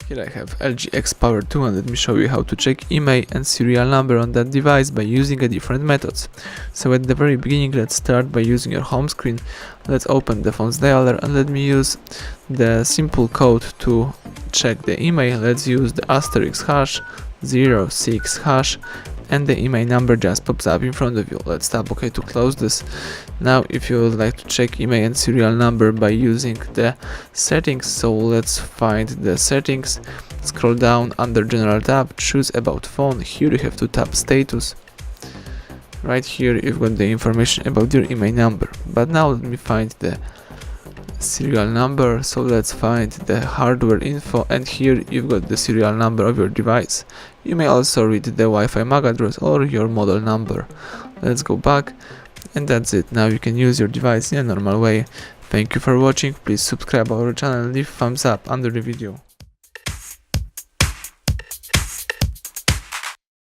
Here I have LG X Power 2 and let me show you how to check IMEI and serial number on that device by using a different methods. So at the very beginning, let's start by using your home screen. Let's open the phone's dialer and let me use the simple code to check the IMEI. Let's use the *#06# and the IMEI number just pops up in front of you. Let's tap OK to close this. Now if you would like to check IMEI and serial number by using the settings, so let's find the settings, scroll down under general tab, choose about phone. Here you have to tap status. Right here you've got the information about your IMEI number, but now let me find the serial number. So let's find the hardware info, and here you've got the serial number of your device. You may also read the Wi-Fi MAC address or your model number. Let's go back, and that's it. Now you can use your device in a normal way. Thank you for watching. Please subscribe our channel and leave thumbs up under the video.